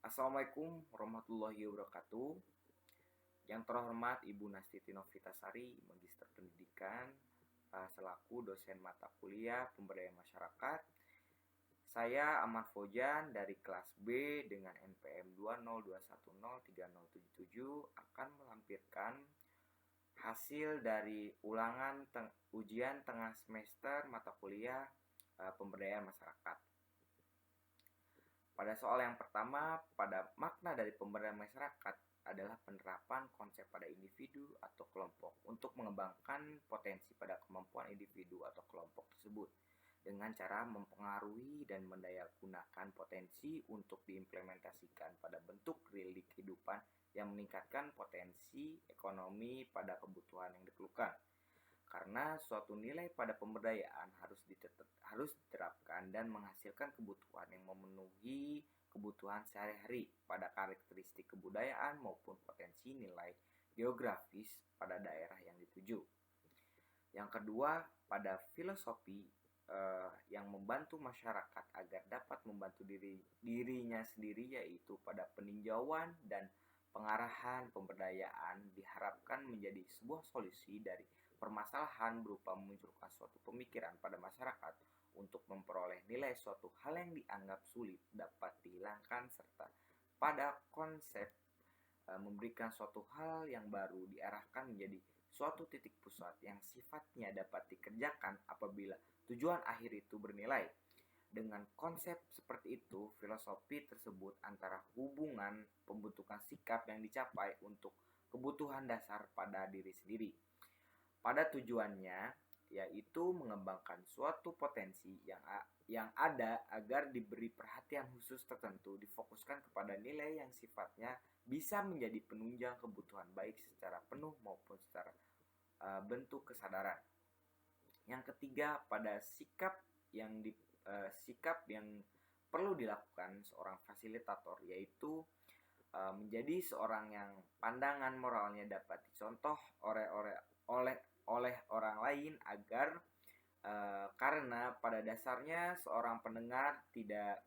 Assalamualaikum warahmatullahi wabarakatuh. Yang terhormat Ibu Nastiti Novitasari, Magister Pendidikan, selaku dosen mata kuliah Pemberdayaan Masyarakat. Saya Ahmad Fojan dari kelas B dengan NPM 202103077 akan melampirkan hasil dari ulangan ujian tengah semester mata kuliah Pemberdayaan Masyarakat. Pada soal yang pertama, pada makna dari pemberdayaan masyarakat adalah penerapan konsep pada individu atau kelompok untuk mengembangkan potensi pada kemampuan individu atau kelompok tersebut dengan cara mempengaruhi dan mendayagunakan potensi untuk diimplementasikan pada bentuk real di kehidupan yang meningkatkan potensi ekonomi pada kebutuhan yang diperlukan. Karena suatu nilai pada pemberdayaan harus diterapkan dan menghasilkan kebutuhan yang memenuhi kebutuhan sehari-hari pada karakteristik kebudayaan maupun potensi nilai geografis pada daerah yang dituju. Yang kedua, pada filosofi yang membantu masyarakat agar dapat membantu dirinya sendiri, yaitu pada peninjauan dan pengarahan pemberdayaan diharapkan menjadi sebuah solusi dari permasalahan berupa memunculkan suatu pemikiran pada masyarakat untuk memperoleh nilai suatu hal yang dianggap sulit dapat dihilangkan, serta pada konsep memberikan suatu hal yang baru diarahkan menjadi suatu titik pusat yang sifatnya dapat dikerjakan apabila tujuan akhir itu bernilai. Dengan konsep seperti itu, filosofi tersebut antara hubungan pembentukan sikap yang dicapai untuk kebutuhan dasar pada diri sendiri pada tujuannya, yaitu mengembangkan suatu potensi yang ada agar diberi perhatian khusus tertentu, difokuskan kepada nilai yang sifatnya bisa menjadi penunjang kebutuhan baik secara penuh maupun secara bentuk kesadaran. Yang ketiga, pada sikap yang perlu dilakukan seorang fasilitator, yaitu menjadi seorang yang pandangan moralnya dapat dicontoh oleh orang lain agar karena pada dasarnya seorang pendengar tidak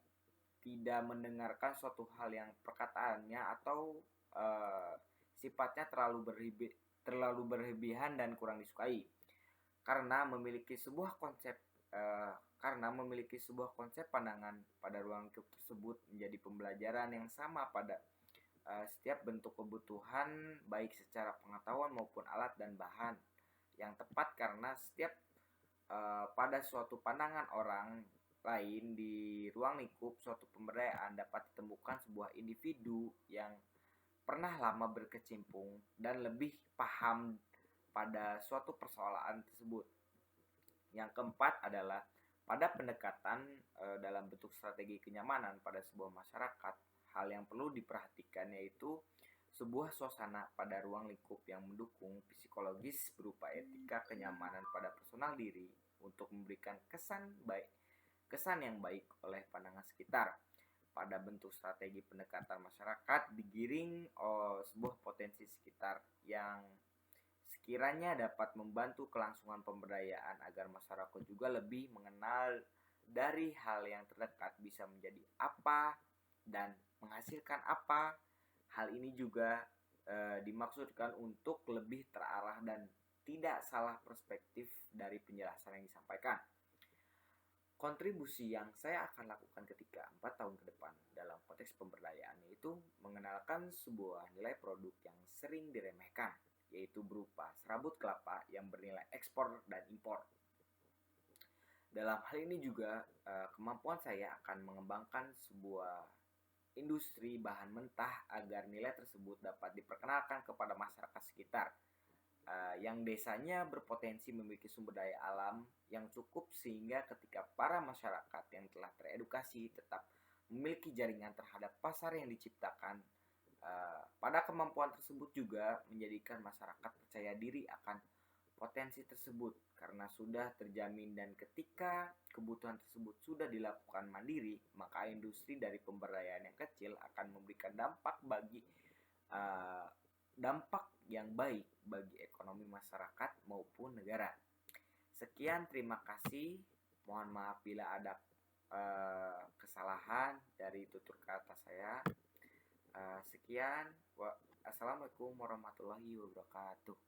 mendengarkan suatu hal yang perkataannya atau sifatnya terlalu berlebihan dan kurang disukai karena memiliki sebuah konsep pandangan pada ruang lingkup tersebut menjadi pembelajaran yang sama pada setiap bentuk kebutuhan baik secara pengetahuan maupun alat dan bahan yang tepat, karena setiap pada suatu pandangan orang lain di ruang lingkup suatu pemberdayaan dapat ditemukan sebuah individu yang pernah lama berkecimpung dan lebih paham pada suatu persoalan tersebut. Yang keempat adalah pada pendekatan dalam bentuk strategi kenyamanan pada sebuah masyarakat, hal yang perlu diperhatikan yaitu sebuah suasana pada ruang lingkup yang mendukung psikologis berupa etika kenyamanan pada personal diri untuk memberikan kesan yang baik oleh pandangan sekitar. Pada bentuk strategi pendekatan masyarakat digiring sebuah potensi sekitar yang sekiranya dapat membantu kelangsungan pemberdayaan agar masyarakat juga lebih mengenal dari hal yang terdekat bisa menjadi apa dan menghasilkan apa. Hal ini juga dimaksudkan untuk lebih terarah dan tidak salah perspektif dari penjelasan yang disampaikan. Kontribusi yang saya akan lakukan ketika 4 tahun ke depan dalam konteks pemberdayaan yaitu mengenalkan sebuah nilai produk yang sering diremehkan, yaitu berupa serabut kelapa yang bernilai ekspor dan impor. Dalam hal ini juga kemampuan saya akan mengembangkan sebuah industri bahan mentah agar nilai tersebut dapat diperkenalkan kepada masyarakat sekitar yang desanya berpotensi memiliki sumber daya alam yang cukup sehingga ketika para masyarakat yang telah teredukasi tetap memiliki jaringan terhadap pasar yang diciptakan, pada kemampuan tersebut juga menjadikan masyarakat percaya diri akan potensi tersebut karena sudah terjamin, dan ketika kebutuhan tersebut sudah dilakukan mandiri, maka industri dari pemberdayaan yang kecil akan memberikan dampak yang baik bagi ekonomi masyarakat maupun negara. Sekian, terima kasih. Mohon maaf bila ada kesalahan dari tutur kata saya. Sekian, assalamualaikum warahmatullahi wabarakatuh.